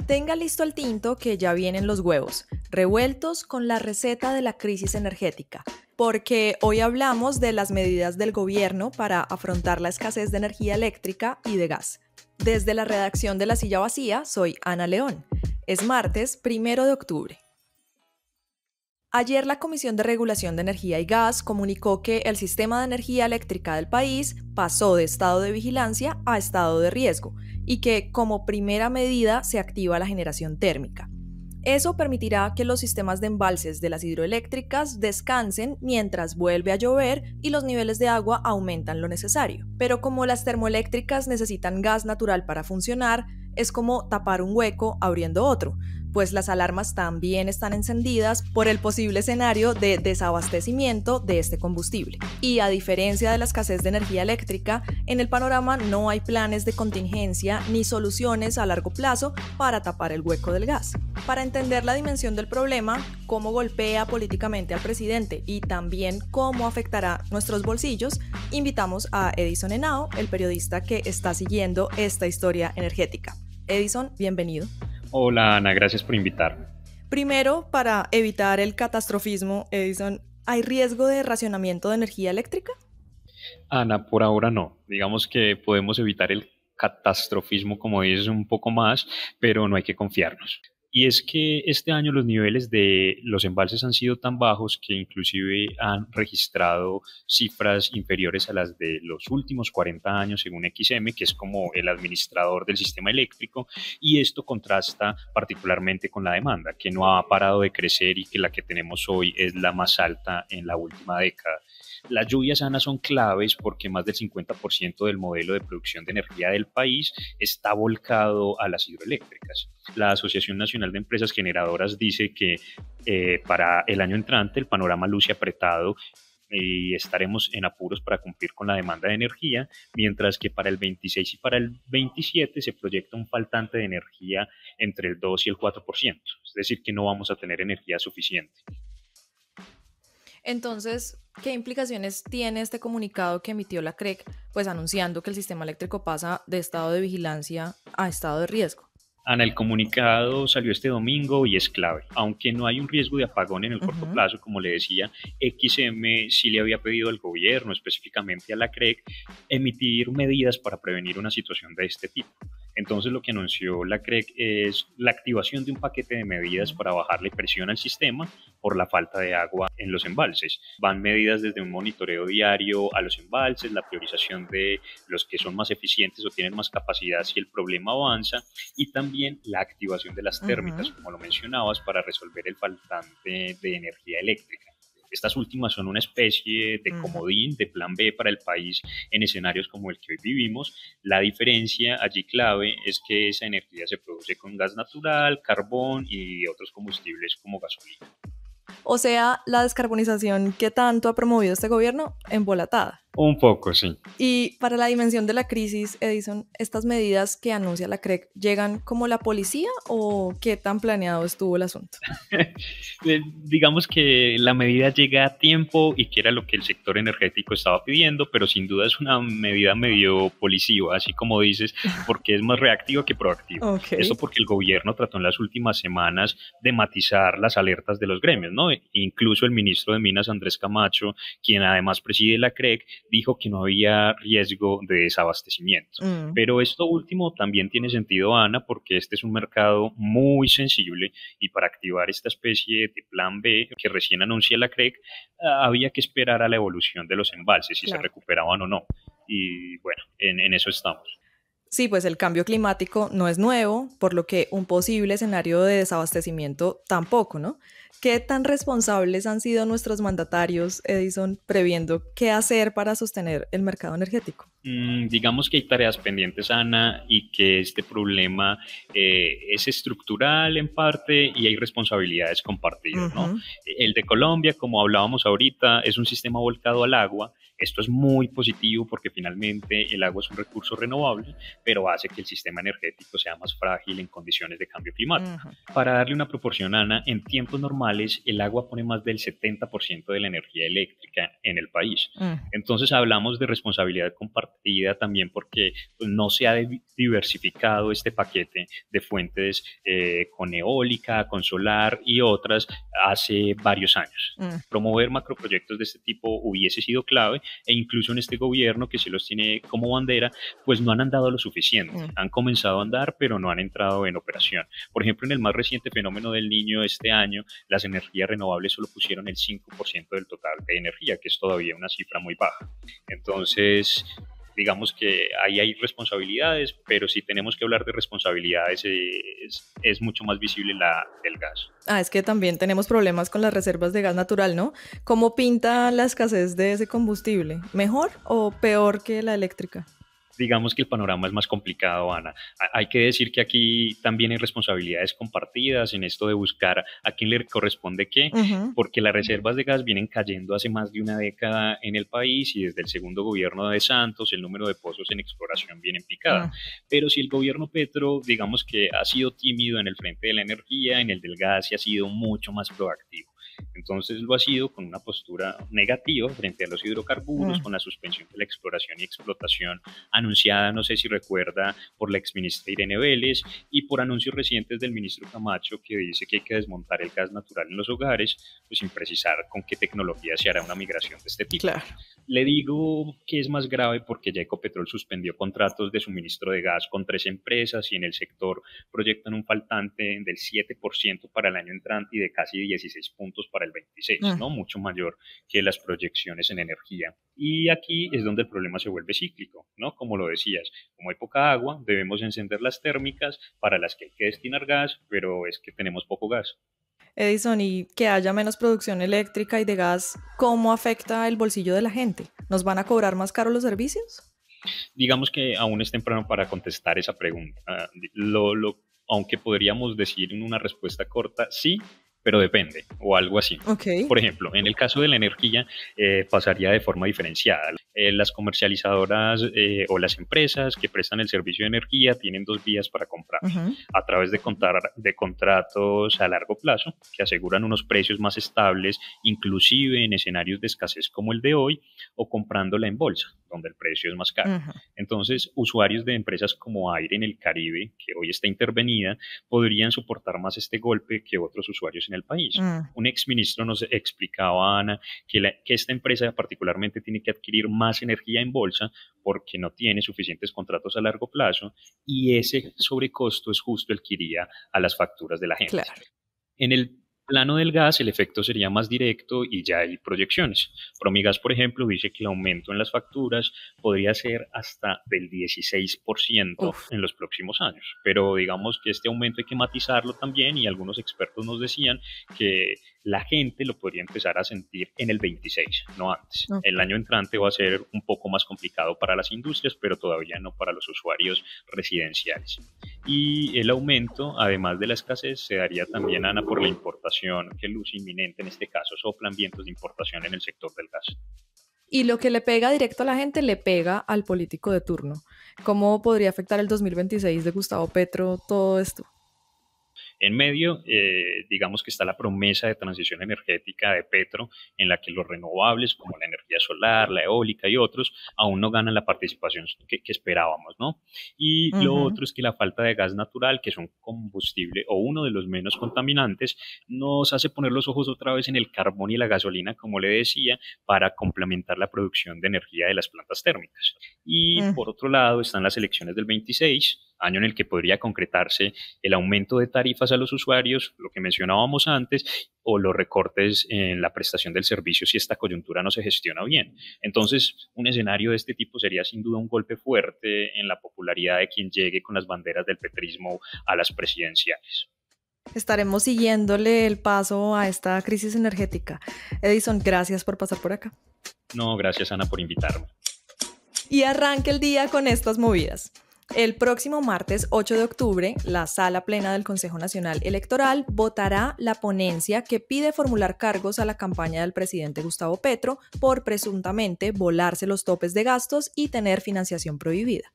Tenga listo el tinto que ya vienen los huevos, revueltos con la receta de la crisis energética, porque hoy hablamos de las medidas del gobierno para afrontar la escasez de energía eléctrica y de gas. Desde la redacción de La Silla Vacía, soy Ana León. Es martes 1 de octubre. Ayer la Comisión de Regulación de Energía y Gas comunicó que el sistema de energía eléctrica del país pasó de estado de vigilancia a estado de riesgo y que como primera medida se activa la generación térmica. Eso permitirá que los sistemas de embalses de las hidroeléctricas descansen mientras vuelve a llover y los niveles de agua aumentan lo necesario. Pero como las termoeléctricas necesitan gas natural para funcionar, es como tapar un hueco abriendo otro, pues las alarmas también están encendidas por el posible escenario de desabastecimiento de este combustible. Y a diferencia de la escasez de energía eléctrica, en el panorama no hay planes de contingencia ni soluciones a largo plazo para tapar el hueco del gas. Para entender la dimensión del problema, cómo golpea políticamente al presidente y también cómo afectará nuestros bolsillos, invitamos a Edison Henao, el periodista que está siguiendo esta historia energética. Edison, bienvenido. Hola Ana, gracias por invitarme. Primero, para evitar el catastrofismo, Edison, ¿hay riesgo de racionamiento de energía eléctrica? Ana, por ahora no. Digamos que podemos evitar el catastrofismo, como dices, un poco más, pero no hay que confiarnos. Y es que este año los niveles de los embalses han sido tan bajos que inclusive han registrado cifras inferiores a las de los últimos 40 años según XM, que es como el administrador del sistema eléctrico, y esto contrasta particularmente con la demanda, que no ha parado de crecer y que la que tenemos hoy es la más alta en la última década. Las lluvias, Ana, son claves porque más del 50% del modelo de producción de energía del país está volcado a las hidroeléctricas. La Asociación Nacional de Empresas Generadoras dice que para el año entrante el panorama luce apretado y estaremos en apuros para cumplir con la demanda de energía, mientras que para el 26 y para el 27 se proyecta un faltante de energía entre el 2 y el 4%, es decir, que no vamos a tener energía suficiente. Entonces, ¿qué implicaciones tiene este comunicado que emitió la CREC, pues anunciando que el sistema eléctrico pasa de estado de vigilancia a estado de riesgo? Ana, el comunicado salió este domingo y es clave. Aunque no hay un riesgo de apagón en el corto plazo, como le decía, XM sí le había pedido al gobierno, específicamente a la CREC, emitir medidas para prevenir una situación de este tipo. Entonces lo que anunció la CREC es la activación de un paquete de medidas para bajarle presión al sistema por la falta de agua en los embalses. Van medidas desde un monitoreo diario a los embalses, la priorización de los que son más eficientes o tienen más capacidad si el problema avanza, y también la activación de las térmicas, como lo mencionabas, para resolver el faltante de energía eléctrica. Estas últimas son una especie de comodín, de plan B para el país en escenarios como el que hoy vivimos. La diferencia allí clave es que esa energía se produce con gas natural, carbón y otros combustibles como gasolina. O sea, la descarbonización que tanto ha promovido este gobierno, embolatada. Un poco, sí. Y para la dimensión de la crisis, Edison, ¿estas medidas que anuncia la CREC llegan como la policía o qué tan planeado estuvo el asunto? Digamos que la medida llega a tiempo y que era lo que el sector energético estaba pidiendo, pero sin duda es una medida medio policiva, así como dices, porque es más reactiva que proactiva. Okay. Esto porque el gobierno trató en las últimas semanas de matizar las alertas de los gremios, ¿no? Incluso el ministro de Minas, Andrés Camacho, quien además preside la CREC, dijo que no había riesgo de desabastecimiento. Pero esto último también tiene sentido, Ana, porque este es un mercado muy sensible y para activar esta especie de plan B que recién anuncia la CREC, había que esperar a la evolución de los embalses, si se recuperaban o no. Y bueno, en eso estamos. Sí, pues el cambio climático no es nuevo, por lo que un posible escenario de desabastecimiento tampoco, ¿no? ¿Qué tan responsables han sido nuestros mandatarios, Edison, previendo qué hacer para sostener el mercado energético? Digamos que hay tareas pendientes, Ana, y que este problema es estructural en parte y hay responsabilidades compartidas, ¿no? El de Colombia, como hablábamos ahorita, es un sistema volcado al agua. Esto es muy positivo porque finalmente el agua es un recurso renovable, pero hace que el sistema energético sea más frágil en condiciones de cambio climático. Para darle una proporción, Ana, en tiempos normales el agua pone más del 70% de la energía eléctrica en el país. Entonces hablamos de responsabilidad compartida contrapartida también porque pues, no se ha diversificado este paquete de fuentes con eólica, con solar y otras hace varios años. Promover macroproyectos de este tipo hubiese sido clave e incluso en este gobierno que se los tiene como bandera, pues no han andado lo suficiente. Han comenzado a andar, pero no han entrado en operación. Por ejemplo, en el más reciente fenómeno del Niño este año, las energías renovables solo pusieron el 5% del total de energía, que es todavía una cifra muy baja. Entonces, digamos que ahí hay responsabilidades, pero si tenemos que hablar de responsabilidades es mucho más visible la del gas. Es que también tenemos problemas con las reservas de gas natural, ¿no? ¿Cómo pinta la escasez de ese combustible? ¿Mejor o peor que la eléctrica? Digamos que el panorama es más complicado, Ana. Hay que decir que aquí también hay responsabilidades compartidas en esto de buscar a quién le corresponde qué, porque las reservas de gas vienen cayendo hace más de una década en el país y desde el segundo gobierno de Santos el número de pozos en exploración viene en picada. Pero si el gobierno Petro, digamos que ha sido tímido en el frente de la energía, en el del gas y ha sido mucho más proactivo. Entonces lo ha sido con una postura negativa frente a los hidrocarburos, con la suspensión de la exploración y explotación anunciada, no sé si recuerda, por la exministra Irene Vélez y por anuncios recientes del ministro Camacho que dice que hay que desmontar el gas natural en los hogares, pues sin precisar con qué tecnología se hará una migración de este tipo. Claro. Le digo que es más grave porque ya Ecopetrol suspendió contratos de suministro de gas con 3 empresas y en el sector proyectan un faltante del 7% para el año entrante y de casi 16 puntos para el 26, ¿no? Mucho mayor que las proyecciones en energía. Y aquí es donde el problema se vuelve cíclico, ¿no? Como lo decías, como hay poca agua, debemos encender las térmicas para las que hay que destinar gas, pero es que tenemos poco gas. Edison, y que haya menos producción eléctrica y de gas, ¿cómo afecta el bolsillo de la gente? ¿Nos van a cobrar más caro los servicios? Digamos que aún es temprano para contestar esa pregunta. Aunque podríamos decir en una respuesta corta, sí, pero depende, o algo así. Okay. Por ejemplo, en el caso de la energía, pasaría de forma diferenciada. Las comercializadoras o las empresas que prestan el servicio de energía tienen 2 vías para comprar, a través de contratos a largo plazo, que aseguran unos precios más estables, inclusive en escenarios de escasez como el de hoy, o comprándola en bolsa, donde el precio es más caro. Entonces, usuarios de empresas como Aire en el Caribe, que hoy está intervenida, podrían soportar más este golpe que otros usuarios en el país. Un exministro nos explicaba, Ana, que esta empresa particularmente tiene que adquirir más energía en bolsa porque no tiene suficientes contratos a largo plazo y ese sobrecosto es justo el que iría a las facturas de la gente. Claro. En el plano del gas, el efecto sería más directo y ya hay proyecciones. Promigas, por ejemplo, dice que el aumento en las facturas podría ser hasta del 16% en los próximos años. Pero digamos que este aumento hay que matizarlo también y algunos expertos nos decían que la gente lo podría empezar a sentir en el 26, no antes. El año entrante va a ser un poco más complicado para las industrias, pero todavía no para los usuarios residenciales. Y el aumento, además de la escasez, se daría también, Ana, por la importación, que luce inminente en este caso, soplan vientos de importación en el sector del gas. Y lo que le pega directo a la gente, le pega al político de turno. ¿Cómo podría afectar el 2026 de Gustavo Petro todo esto? En medio, digamos que está la promesa de transición energética de Petro, en la que los renovables, como la energía solar, la eólica y otros, aún no ganan la participación que esperábamos, ¿no? Y lo otro es que la falta de gas natural, que es un combustible o uno de los menos contaminantes, nos hace poner los ojos otra vez en el carbón y la gasolina, como le decía, para complementar la producción de energía de las plantas térmicas. Y por otro lado están las elecciones del 26, año en el que podría concretarse el aumento de tarifas a los usuarios, lo que mencionábamos antes, o los recortes en la prestación del servicio si esta coyuntura no se gestiona bien. Entonces, un escenario de este tipo sería sin duda un golpe fuerte en la popularidad de quien llegue con las banderas del petrismo a las presidenciales. Estaremos siguiéndole el paso a esta crisis energética. Edison, gracias por pasar por acá. No, gracias, Ana, por invitarme. Y arranque el día con estas movidas. El próximo martes 8 de octubre, la Sala Plena del Consejo Nacional Electoral votará la ponencia que pide formular cargos a la campaña del presidente Gustavo Petro por presuntamente volarse los topes de gastos y tener financiación prohibida.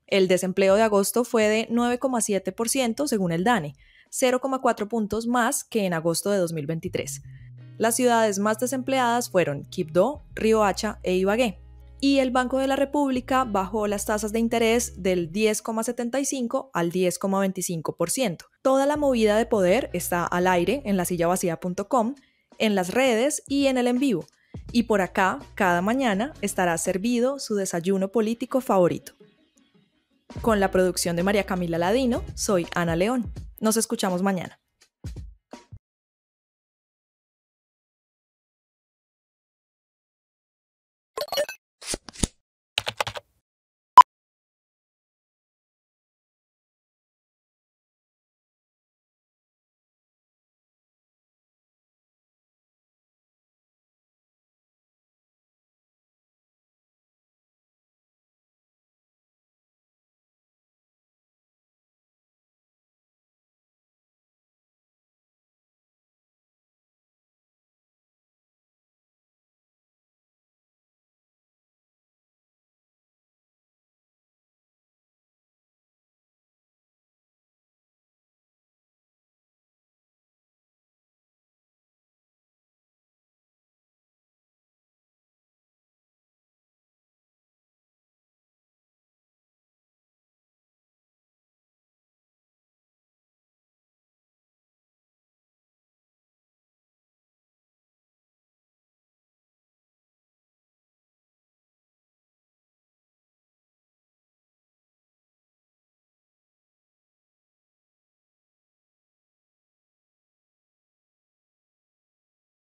El desempleo de agosto fue de 9,7% según el DANE, 0,4 puntos más que en agosto de 2023. Las ciudades más desempleadas fueron Quibdó, Riohacha e Ibagué. y el Banco de la República bajó las tasas de interés del 10,75 al 10,25%. Toda la movida de poder está al aire en lasillavacía.com, en las redes y en el en vivo. Y por acá, cada mañana, estará servido su desayuno político favorito. Con la producción de María Camila Ladino, soy Ana León. Nos escuchamos mañana.